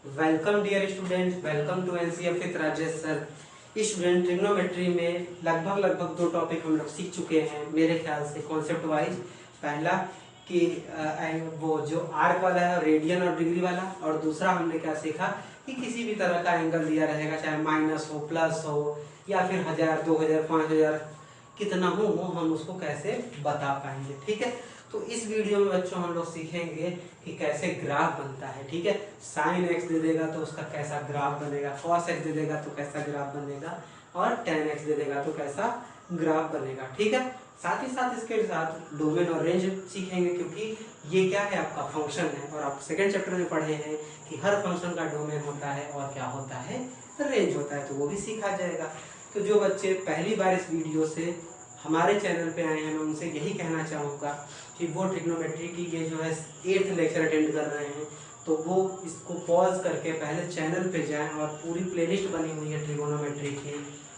Welcome dear students, welcome to NCF with Rajesh sir. Student, trigonometry में लगभग दो topic हम लोग सीख चुके हैं मेरे ख्याल से कॉन्सेप्ट वाइज। पहला कि वो जो आर्क वाला है रेडियन और डिग्री वाला, और दूसरा हमने क्या सीखा कि किसी भी तरह का एंगल दिया रहेगा, चाहे माइनस हो, प्लस हो, या फिर 1000, 2000, 5000 कितना हो हम उसको कैसे बता पाएंगे। ठीक है, तो इस वीडियो में बच्चों हम लोग सीखेंगे कि कैसे ग्राफ बनता है। ठीक है, साइन एक्स दे देगा तो उसका कैसा ग्राफ बनेगा, कॉस एक्स दे देगा तो कैसा ग्राफ बनेगा, और टेन एक्स दे देगा तो कैसा ग्राफ बनेगा। ठीक है, साथ ही साथ इसके साथ डोमेन और रेंज सीखेंगे, क्योंकि ये क्या है, आपका फंक्शन है, और आप सेकंड चैप्टर में पढ़े हैं कि हर फंक्शन का डोमेन होता है और क्या होता है, रेंज होता है, तो वो भी सीखा जाएगा। तो जो बच्चे पहली बार इस वीडियो से हमारे चैनल पे आए हैं, मैं उनसे यही कहना चाहूँगा कि वो ट्रिग्नोमेट्री की ये जो है 8th लेक्चर अटेंड कर रहे हैं, तो वो इसको पॉज करके पहले चैनल पे जाएं, और पूरी प्लेलिस्ट बनी हुई है ट्रिग्नोमेट्री की,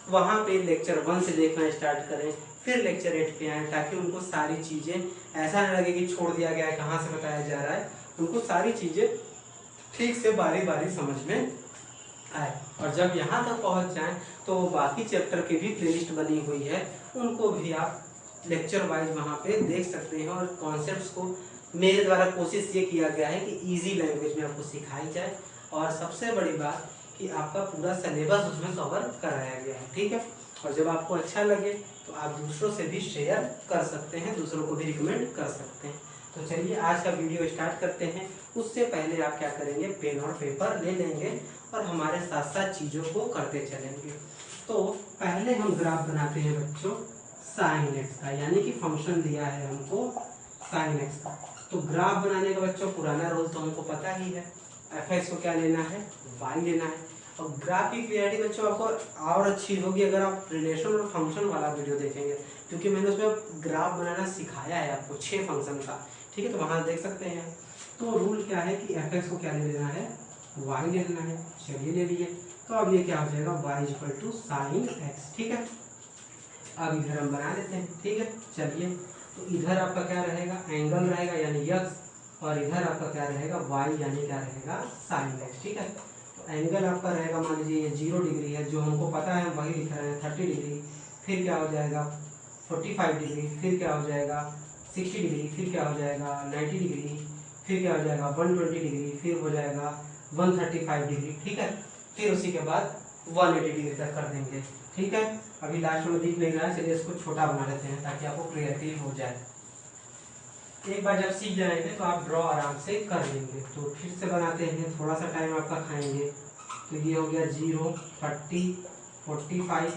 वहाँ पे लेक्चर 1 से देखना स्टार्ट करें, फिर लेक्चर 8 पे आएँ, ताकि उनको सारी चीज़ें ऐसा न लगे कि छोड़ दिया गया है, कहाँ से बताया जा रहा है। उनको सारी चीज़ें ठीक से बारी बारी समझ में आए, और जब यहाँ तक पहुँच जाएं तो बाकी चैप्टर की भी प्लेलिस्ट बनी हुई है, उनको भी आप लेक्चर वाइज वहाँ पे देख सकते हैं। और कॉन्सेप्ट्स को मेरे द्वारा कोशिश ये किया गया है कि इजी लैंग्वेज में आपको सिखाई जाए, और सबसे बड़ी बात कि आपका पूरा सिलेबस उसमें कवर कराया गया है। ठीक है, और जब आपको अच्छा लगे तो आप दूसरों से भी शेयर कर सकते हैं, दूसरों को भी रिकमेंड कर सकते हैं। तो चलिए आज का वीडियो स्टार्ट करते हैं। उससे पहले आप क्या करेंगे, पेन और पेपर ले लेंगे और हमारे साथ साथ चीज़ों को करते चलेंगे। तो पहले हम ग्राफ बनाते हैं बच्चों साइन एक्स का, यानी कि फंक्शन दिया है हमको साइन एक्स का। तो ग्राफ बनाने का बच्चों पुराना रूल तो हमको पता ही है, एफ एक्स को क्या लेना है, वाई लेना है। और ग्राफ की क्लियरिटी बच्चों आपको और अच्छी होगी अगर आप रिलेशन और फंक्शन वाला वीडियो देखेंगे, क्योंकि मैंने उसमें ग्राफ बनाना सिखाया है आपको 6 फंक्शन का। ठीक है, तो वहाँ देख सकते हैं। तो रूल क्या है कि एफ एक्स को क्या ले लेना है, वाई ले लेना है। चलिए ले लिए, तो अब ये क्या हो जाएगा, Y equal to sine X. ठीक है, अब इधर हम बना लेते हैं। ठीक है, चलिए, तो इधर आपका क्या रहेगा, एंगल रहेगा यानी यक्स, और इधर आपका क्या रहेगा, वाई यानी क्या रहेगा, साइन एक्स। ठीक है, तो एंगल आपका रहेगा, मान लीजिए ये 0 डिग्री है, जो हमको पता है हम वही लिख रहे हैं, 30 डिग्री, फिर क्या हो जाएगा 45 डिग्री, फिर क्या हो जाएगा 60 डिग्री, फिर क्या हो जाएगा 90 डिग्री, फिर क्या हो जाएगा 120 डिग्री, फिर हो जाएगा 135 डिग्री। ठीक है, फिर उसी के बाद 180 डिग्री तक कर देंगे। ठीक है, अभी लास्ट में दिख नहीं रहा है, चलिए इसको छोटा बना लेते हैं ताकि आपको क्लियरिटी हो जाए। एक बार जब सीख जाएंगे तो आप ड्रॉ आराम से कर लेंगे। तो फिर से बनाते हैं, थोड़ा सा टाइम आपका खाएंगे। तो ये हो गया 0, 30, 45,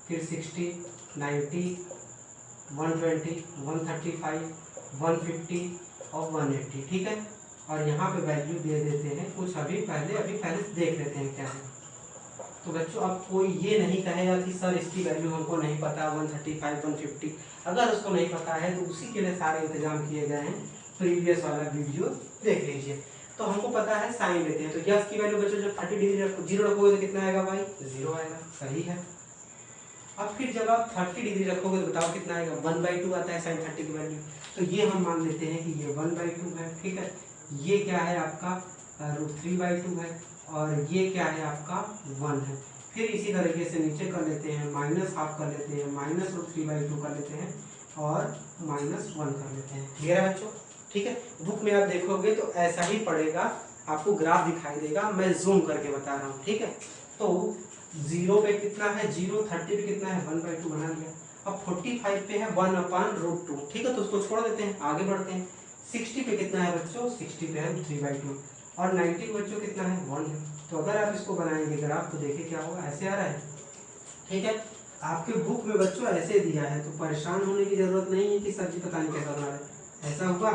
फिर 60, 90, 120, 135, 150 और 180। ठीक है, और यहाँ पे वैल्यू दे देते हैं कुछ, अभी पहले देख लेते हैं क्या है। तो बच्चों अब कोई ये नहीं कहेगा कि सर इसकी वैल्यू हमको नहीं पता, 135, 150। अगर उसको नहीं पता है तो उसी के लिए सारे इंतजाम किए गए हैं, प्रीवियस वाला वीडियो देख लीजिए। तो हमको पता है साइन लेते हैं, तो यस की वैल्यू बच्चों जब 30 डिग्री 0 रखोगे तो कितना आएगा भाई, 0 आएगा। सही है। अब फिर जब आप 30 डिग्री रखोगे तो बताओ कितना आएगा, 1/2 आता है साइन 30 की वैल्यू। तो ये हम मान लेते हैं कि ये 1/2 है। ठीक है, ये क्या है आपका √3/2 है, और ये क्या है आपका 1 है। फिर इसी तरीके से नीचे कर लेते हैं, -½ कर लेते हैं, -√3/2 कर लेते हैं, और -1 कर लेते हैं। क्लियर है बच्चों? ठीक है, बुक में आप देखोगे तो ऐसा ही पड़ेगा, आपको ग्राफ दिखाई देगा, मैं जूम करके बता रहा हूँ। ठीक है, तो 0 पे कितना है 0, 30 पे कितना है 1/2 बना लिया। अब 45 पे है 1/√2। ठीक है, तो उसको छोड़ देते हैं, आगे बढ़ते हैं। 60 पे कितना है बच्चों, 60 पे है 3/2, और 90 बच्चों कितना है 1 है। तो अगर आप इसको बनाएंगे ग्राफ तो देखिए क्या होगा, ऐसे आ रहा है। ठीक है, आपके बुक में बच्चों ऐसे दिया है, तो परेशान होने की जरूरत नहीं है कि सर जी पता नहीं कैसा बना रहे। ऐसा हुआ,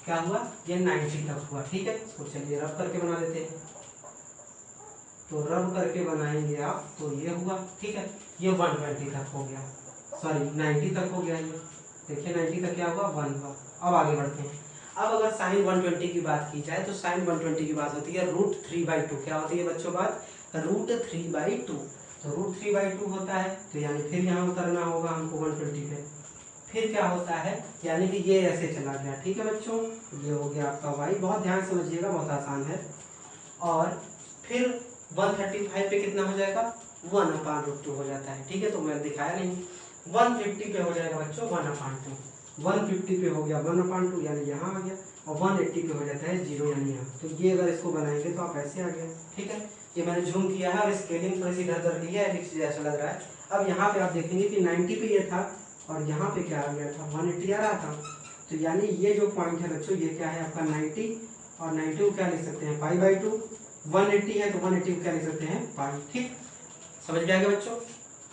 क्या हुआ, ये 90 तक हुआ। ठीक है, तो चलिए रब करके बना लेते हैं। तो रब करके बनाएंगे आप तो ये हुआ। ठीक है, ये 120 तक हो गया, सॉरी 90 तक हो गया। ये देखिए 90 तक क्या हुआ, 1 हुआ। अब आगे बढ़ते हैं। अब अगर साइन 120 की बात की जाए तो साइन 120 की बात होती है √3/2। क्या होती है बच्चों बात, √3/2। तो √3/2 होता है, तो यानी फिर यहाँ उतरना होगा हमको 120 पे। फिर क्या होता है, यानी कि ये ऐसे चला गया। ठीक है बच्चों, ये हो गया आपका वाई। बहुत ध्यान समझिएगा, बहुत आसान है। और फिर 135 पे कितना हो जाएगा 1/√2 हो जाता है। ठीक है, तो मैंने दिखाया नहीं। 150 पे हो जाएगा बच्चों 1/2, 150 पे हो गया 1/2 यानी यहाँ आ गया, और 180 पे हो जाता है 0 यानी यहाँ। तो ये अगर इसको बनाएंगे तो आप ऐसे आ गए। ठीक है, ये मैंने जूम किया है और स्केलिंग थोड़ी सी इधर उधर की है, एक चीज ऐसा लग रहा है। अब यहाँ पे आप देखेंगे कि 90 पे ये था और यहाँ पे क्या आ गया था 180 आ रहा था। तो यानी ये जो पॉइंट है बच्चों ये क्या है आपका 90, और 90 को क्या लिख सकते हैं π/2। 180 है तो 180 को क्या लिख सकते हैं पाई। ठीक, समझ में आ गया बच्चों।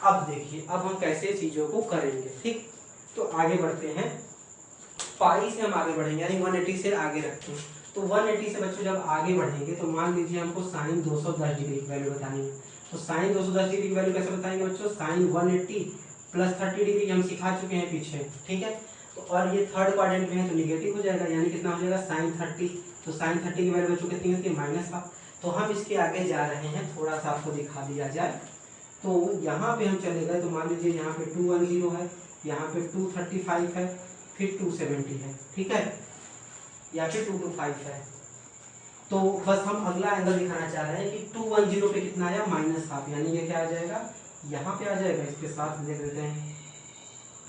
अब देखिए अब हम कैसे चीजों को करेंगे। ठीक, तो आगे बढ़ते हैं, पाई से हम आगे बढ़ेंगे यानी 180 से आगे रखते हैं। तो 180 से बच्चों जब आगे बढ़ेंगे तो मान लीजिए हमको साइन 210 डिग्री की वैल्यू बतानी है। तो साइन 210 डिग्री की वैल्यू कैसे बताएंगे बच्चों, साइन 180 प्लस 30 डिग्री हम सिखा चुके हैं पीछे। ठीक है, तो और ये थर्ड क्वाड्रेंट में है तो निगेटिव हो जाएगा, यानी कितना हो जाएगा साइन 30। तो साइन 30 की वैल्यू बच्चों कितनी होती है -1। तो हम इसके आगे जा रहे हैं, थोड़ा सा आपको दिखा दिया जाए। तो यहाँ पे हम चले गए तो मान लीजिए यहाँ पे 210 है, यहाँ पे 235 है, फिर 270 है। ठीक है, या फिर 225 है। तो बस हम अगला एंगल दिखाना चाह रहे हैं कि 210 पे कितना आया -1/2, यानी ये क्या आ जाएगा यहाँ पे आ जाएगा, इसके साथ देख लेते हैं।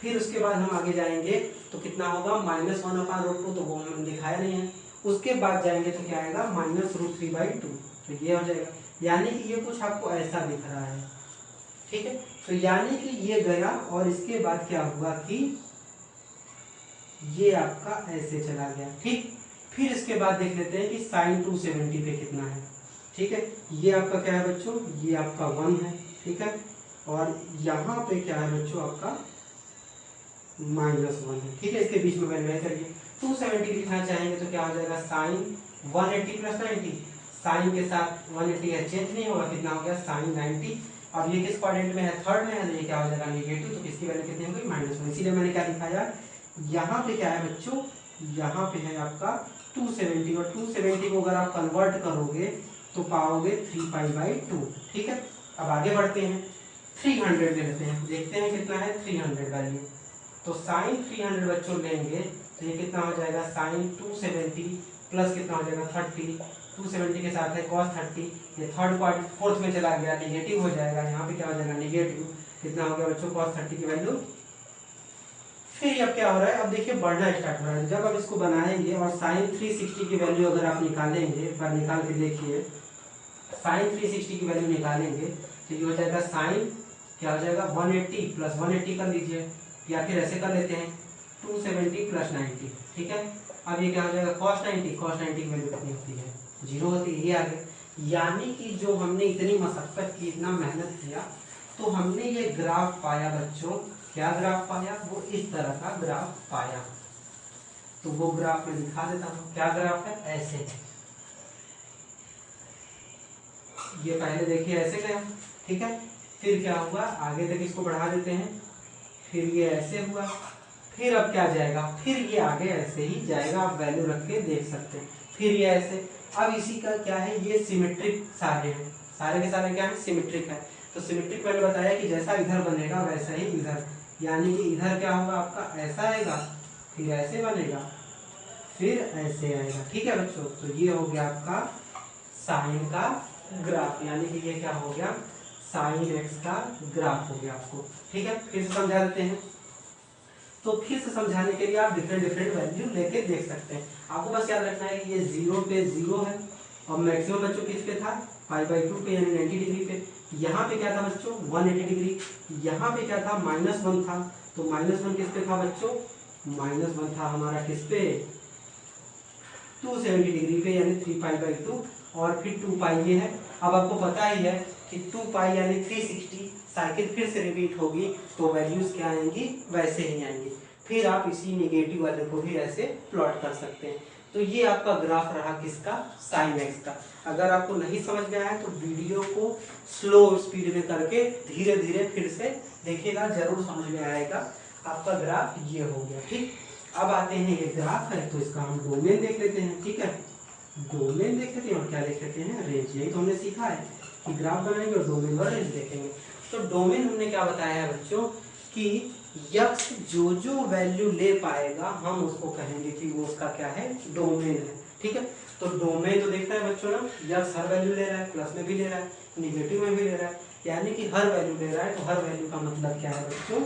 फिर उसके बाद हम आगे जाएंगे तो कितना होगा -1/√2, तो वो हमने दिखाया नहीं है। उसके बाद जाएंगे तो क्या आएगा -√3/2, तो ये हो जाएगा। यानी कि ये कुछ आपको ऐसा दिख रहा है। ठीक है, तो यानी कि ये गया और इसके बाद क्या हुआ कि ये आपका ऐसे चला गया। ठीक, फिर इसके बाद देख लेते हैं कि साइन 270 पे कितना है। ठीक है, ये आपका क्या है बच्चों, ये आपका 1 है। ठीक है, और यहाँ पे क्या है बच्चों आपका -1 है। ठीक है, इसके बीच में वैल्यू है। चलिए 270 लिखना चाहेंगे तो क्या हो जाएगा साइन 180 प्लस 90, साइन के साथ 180 है चेंज नहीं होगा, कितना हो गया साइन 90। अब ये किस क्वाड्रेंट में है, थर्ड में है, तो ये क्या हो जाएगा नेगेटिव, तो किसकी वैल्यू कितनी होगी -1। इसीलिए मैंने क्या दिखाया, यहाँ पे क्या है बच्चों, यहाँ पे है आपका 270, और 270 को अगर आप कन्वर्ट करोगे तो पाओगे 3π/2। ठीक है, अब आगे बढ़ते हैं, 300 ले लेते हैं, देखते हैं कितना है 300 वैल्यू। तो साइन 300 बच्चों लेंगे तो ये कितना हो जाएगा साइन 270 प्लस कितना हो जाएगा 30, 270 के साथ है cos 30, ये थर्ड पार्ट फोर्थ में चला गया निगेटिव हो जाएगा, यहाँ पे क्या हो जाएगा नेगेटिव, कितना हो गया बच्चों cos 30 की वैल्यू। फिर अब क्या हो रहा है, अब देखिए बढ़ना स्टार्ट हो रहा है। जब अब इसको बनाएंगे और साइन 360 की वैल्यू अगर आप निकालेंगे, एक बार निकाल के देखिए, साइन 360 की वैल्यू निकालेंगे तो ये हो जाएगा साइन क्या हो जाएगा 180 प्लस 180 कर लीजिए, या फिर ऐसे कर लेते हैं 270 प्लस 90। ठीक है, अब ये क्या हो जाएगा cos 90, cos 90 की वैल्यू कितनी होती है 0 होती है, ये आ गया। यानी कि जो हमने इतनी मशक्कत की, इतना मेहनत किया, तो हमने ये ग्राफ पाया बच्चों। क्या ग्राफ पाया, वो इस तरह का ग्राफ पाया। तो वो ग्राफ में दिखा देता हूँ, क्या ग्राफ है, ऐसे। ये पहले देखिए ऐसे गया। ठीक है, फिर क्या हुआ, आगे तक इसको बढ़ा देते हैं, फिर ये ऐसे हुआ, फिर अब क्या जाएगा, फिर ये आगे ऐसे ही जाएगा, आप वैल्यू रख के देख सकते हैं, फिर ये ऐसे। अब इसी का क्या है, ये सिमेट्रिक सारे हैं, सारे के सारे क्या है सिमेट्रिक है। तो सिमेट्रिक मैंने बताया कि जैसा इधर बनेगा वैसा ही इधर, यानी कि इधर क्या होगा आपका ऐसा आएगा, फिर ऐसे बनेगा, फिर ऐसे आएगा। ठीक है बच्चों, तो ये हो गया आपका साइन का ग्राफ, यानी कि ये क्या हो गया साइन एक्स का ग्राफ हो गया आपको। ठीक है, फिर से समझा देते हैं। तो फिर से समझाने के लिए आप डिफरेंट डिफरेंट वैल्यू लेके देख सकते हैं। आपको बस याद रखना है कि ये 0 पे 0 है, और मैक्सिमम बच्चों किस पे था π/2 पे, यानी 90 डिग्री पे। यहाँ पे क्या था बच्चों 180 डिग्री, यहाँ पे क्या था -1 था, तो -1 किस पे था बच्चों, -1 था हमारा किस पे 270 डिग्री पे, यानी 3π/2, और फिर 2π ये है। अब आपको पता ही है कि 2π यानी 360, साइकिल फिर से रिपीट होगी तो वैल्यूज क्या आएंगी वैसे ही आएंगी। फिर आप इसी नेगेटिव वाले को भी ऐसे प्लॉट कर सकते हैं। तो ये आपका ग्राफ रहा किसका, साइन एक्स का। अगर आपको नहीं समझ में आया तो वीडियो को स्लो स्पीड में करके धीरे धीरे फिर से देखिएगा, जरूर समझ में आएगा। आपका ग्राफ ये हो गया। ठीक, अब आते हैं, ये ग्राफ है तो इसका हम डोमेन देख लेते हैं। ठीक है, डोमेन देख लेते हैं और क्या देख लेते हैं रेंज। यही तो हमने सीखा है कि ग्राफ बनाएंगे और डोमेन और रेंज देखेंगे। तो डोमेन हमने क्या बताया है बच्चों कि यक्स जो जो वैल्यू ले पाएगा हम उसको कहेंगे कि वो उसका क्या है डोमेन है। ठीक है, तो डोमेन तो देखना है बच्चों ना, यक्स हर वैल्यू ले रहा है, प्लस में भी ले रहा है, निगेटिव में भी ले रहा है, यानी कि हर वैल्यू ले रहा है। तो हर वैल्यू का मतलब क्या है बच्चों,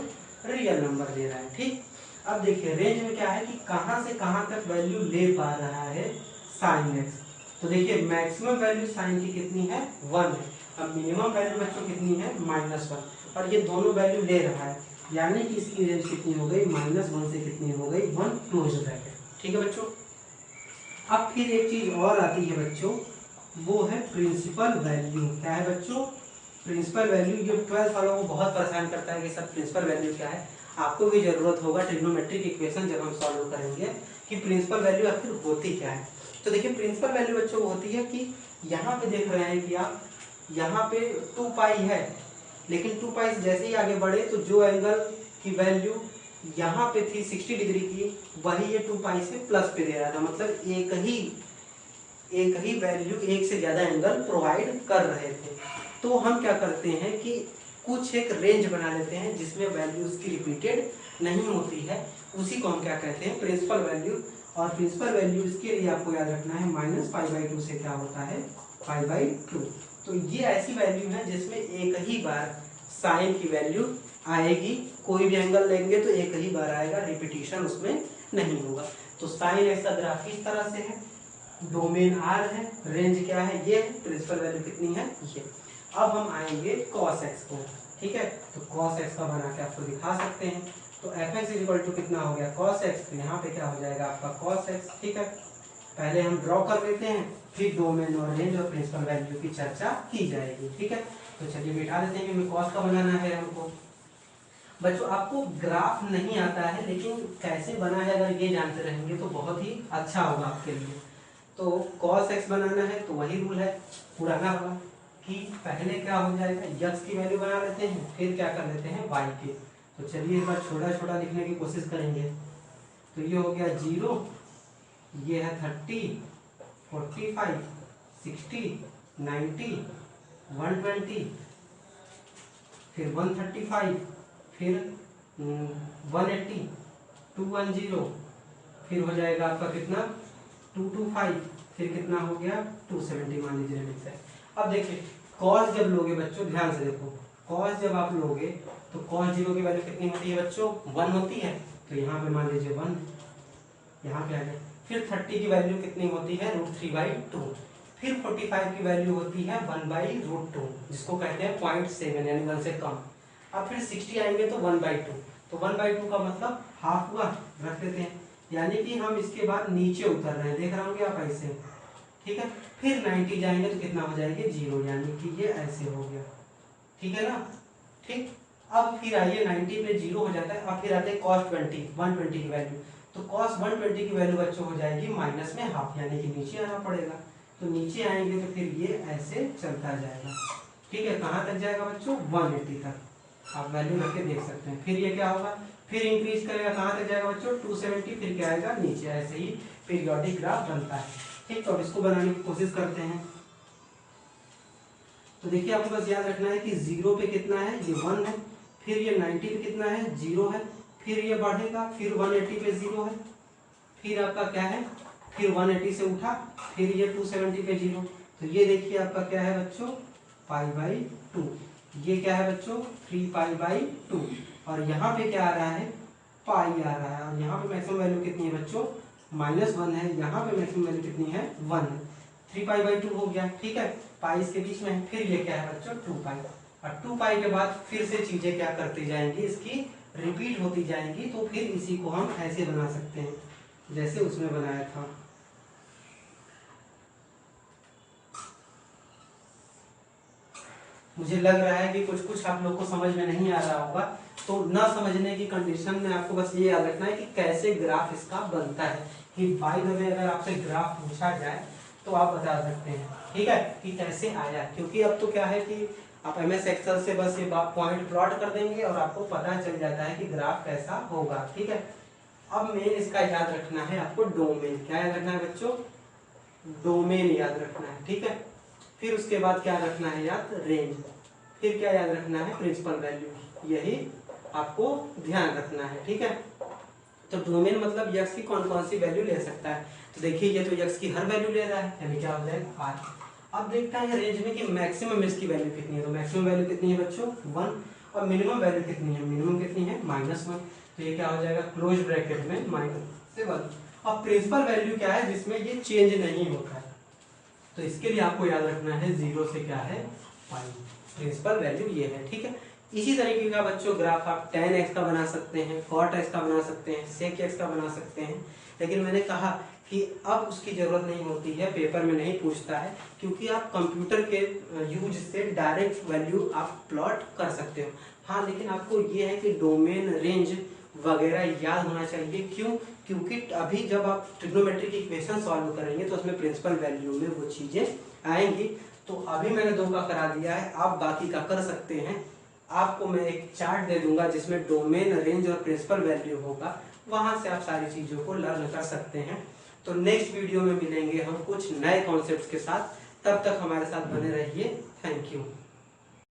रियल नंबर ले रहा है। ठीक, अब देखिए रेंज में क्या है कि कहाँ से कहाँ तक वैल्यू ले पा रहा है साइन एक्स। तो देखिए मैक्सिमम वैल्यू साइन की कितनी है, 1 है। अब मिनिमम वैल्यू बच्चों कितनी है, -1, और ये दोनों वैल्यू ले रहा है, यानी कि इसकी रेंज कितनी हो गई, -1 से कितनी हो गई, 1 क्लोज ब्रैकेट। ठीक है बच्चों। अब फिर एक चीज और आती है बच्चों, वो है प्रिंसिपल वैल्यू। क्या है बच्चों, प्रिंसिपल वैल्यू। ये 12th वालों को बहुत परेशान करता है कि सब प्रिंसिपल वैल्यू क्या है। आपको भी जरूरत होगा ट्रिग्नोमेट्रिक इक्वेशन जब हम सॉल्व करेंगे कि प्रिंसिपल वैल्यू आखिर होती क्या है। तो देखिए प्रिंसिपल वैल्यू बच्चों होती है कि यहाँ पे देख रहे हैं कि आप यहाँ पे 2 पाई है, लेकिन 2 पाई जैसे ही आगे बढ़े तो जो एंगल की वैल्यू यहाँ पे थी 60 डिग्री की, वही ये 2 पाई से प्लस पे दे रहा था। मतलब एक ही वैल्यू एक से ज्यादा एंगल प्रोवाइड कर रहे थे। तो हम क्या करते हैं कि कुछ एक रेंज बना लेते हैं जिसमें वैल्यू उसकी रिपीटेड नहीं होती है, उसी को हम क्या कहते हैं, प्रिंसिपल वैल्यू। और प्रिंसिपल वैल्यू इसके लिए आपको याद रखना है -π/2 से क्या होता है, π/2। तो ये ऐसी वैल्यू है जिसमें एक ही बार साइन की वैल्यू आएगी, कोई भी एंगल लेंगे तो एक ही बार आएगा, रिपीटिशन उसमें नहीं होगा। तो साइन एक्स का ग्राफ इस तरह से है, डोमेन आर है, रेंज क्या है, ये प्रिंसिपल वैल्यू कितनी है, ये। अब हम आएंगे cos x को। ठीक है, तो cos x का बना के आपको दिखा सकते हैं। तो fx = कितना हो गया, cos x। तो यहाँ पे क्या हो जाएगा आपका cos x। ठीक है, पहले हम ड्रॉ कर लेते हैं, फिर डोमेन और रेंज और प्रिंसिपल वैल्यू की चर्चा की जाएगी। ठीक है, तो चलिए बिठा देते हैं कि cos का बनाना है हमको। बच्चों आपको ग्राफ नहीं आता है, लेकिन कैसे बना है अगर ये जानते रहेंगे तो बहुत ही अच्छा होगा आपके लिए। तो cos x बनाना है तो वही रूल है पुराना वाला कि पहले क्या हो जाएगा, यक्स की वैल्यू बना लेते हैं, फिर क्या कर लेते हैं y की। तो चलिए इस बार छोटा छोटा लिखने की कोशिश करेंगे। तो ये हो गया 0, ये है 30, 45, 60, 90, 120, फिर 135, फिर 180, 210, फिर हो जाएगा आपका कितना 225, फिर कितना हो गया 270 मान लीजिए लिमिट है। अब देखिए cos जब लोगे बच्चों, ध्यान से देखो, cos जब आप लोगे तो cos 0 की वैल्यू कितनी होती है बच्चों, 1 होती है। तो यहाँ पे मान लीजिए 1, यहाँ पे आ गया। फिर 30 की वैल्यू कितनी होती है, √3/2। फिर 45 की वैल्यू होती है 1/√2, जिसको कहते हैं 0.7 यानी 1 से कम। अब फिर 60 आएंगे तो 1/2। तो 1/2 का मतलब हाफ हुआ, रख देते हैं, यानी कि हम इसके बाद नीचे उतर रहे हैं, देख रहे होंगे आप ऐसे। ठीक है, फिर 90 जाएंगे तो कितना हो जाएगा 0, यानी कि ये ऐसे हो गया। ठीक है ना, ठीक। अब फिर आइए 90 पे 0 हो जाता है। अब फिर आते हैं cos 120 की वैल्यू। तो cos 120 की वैल्यू बच्चों हो जाएगी माइनस में हाफ, यानी कि नीचे आना पड़ेगा। तो नीचे आएंगे तो फिर ये ऐसे चलता जाएगा। ठीक है, कहाँ तक जाएगा बच्चों, 180 तक। आप वैल्यू रख के देख सकते हैं। फिर ये क्या होगा, फिर इंक्रीज करेगा, कहाँ तक जाएगा बच्चों 270, फिर क्या आएगा नीचे। ऐसे ही पीरियोडिक ग्राफ बनता है। ठीक, तो अब इसको बनाने की कोशिश करते हैं। तो देखिए आपको बस याद रखना है कि 0 पे कितना है, ये 1 है, फिर ये 90 पे कितना है, 0 है, फिर ये बढ़ेगा, फिर 180 पे 0 है, फिर आपका क्या है, फिर 180 से उठा, फिर ये 270 पे 0। तो ये देखिए आपका क्या है बच्चों, π/2। ये क्या है बच्चों, 3π/2। और यहाँ पे क्या आ रहा है, पाई आ रहा है। और यहाँ पे मैक्सिमम वैल्यू कितनी है बच्चों, -1 है। यहाँ पे मैक्सिमम वैल्यू कितनी है, 1 है। 3π/2 हो गया। ठीक है, पाई इसके बीच में है। फिर ये क्या है बच्चों, 2π। और 2π के बाद फिर से चीजें क्या करती जाएंगी, इसकी रिपीट होती जाएंगी। तो फिर इसी को हम ऐसे बना सकते हैं जैसे उसमें बनाया था। मुझे लग रहा है कि कुछ कुछ आप लोग को समझ में नहीं आ रहा होगा, तो न समझने की कंडीशन में आपको बस ये याद रखना है कि कैसे ग्राफ इसका बनता है। कि बाय द वे अगर आपसे ग्राफ पूछा जाए तो आप बता सकते हैं, ठीक है, कि कैसे आया। क्योंकि अब तो क्या है कि आप MS एक्सेल से बस ये पॉइंट प्लॉट कर देंगे और आपको पता चल जाता है कि ग्राफ कैसा होगा। ठीक है, अब मेन इसका याद रखना है आपको डोमेन। क्या याद रखना है बच्चों, डोमेन याद रखना है। ठीक है, फिर उसके बाद क्या रखना है याद, रेंज। फिर क्या याद रखना है, प्रिंसिपल वैल्यू। यही आपको ध्यान रखना है। ठीक है, तो डोमेन मतलब यक्स की कौन कौन सी वैल्यू ले सकता है। तो देखिए ये तो यक्स की हर वैल्यू ले रहा है, यानी क्या हो जाएगा आर। अब देखते हैं रेंज में कि मैक्सिमम इसकी वैल्यू कितनी है। तो मैक्सिमम वैल्यू कितनी है बच्चों 1, और मिनिमम वैल्यू कितनी है, मिनिमम कितनी है -1। तो ये क्या हो जाएगा क्लोज ब्रैकेट में -1। अब प्रिंसिपल वैल्यू क्या है जिसमें ये चेंज नहीं होता है, तो इसके लिए आपको याद रखना है 0 से क्या है पाई, प्रिंसिपल वैल्यू ये है। ठीक है, इसी तरीके का बच्चों ग्राफ आप tan x का बना सकते हैं, cot x का बना सकते हैं, sec x का बना सकते हैं। लेकिन मैंने कहा कि अब उसकी ज़रूरत नहीं होती है, पेपर में नहीं पूछता है, क्योंकि आप कंप्यूटर के यूज से डायरेक्ट वैल्यू आप प्लॉट कर सकते हो। हाँ, लेकिन आपको ये है कि डोमेन रेंज वगैरह याद होना चाहिए। क्यों? क्योंकि अभी जब आप ट्रिग्नोमेट्री की इक्वेशन सॉल्व करेंगे तो उसमें प्रिंसिपल वैल्यू में वो चीज़ें आएंगी। तो अभी मैंने 2 का करा दिया है, आप बाकी का कर सकते हैं। आपको मैं एक चार्ट दे दूंगा जिसमें डोमेन रेंज और प्रिंसिपल वैल्यू होगा, वहां से आप सारी चीज़ों को लर्न कर सकते हैं। तो नेक्स्ट वीडियो में मिलेंगे हम कुछ नए कॉन्सेप्ट्स के साथ, तब तक हमारे साथ बने रहिए। Thank you.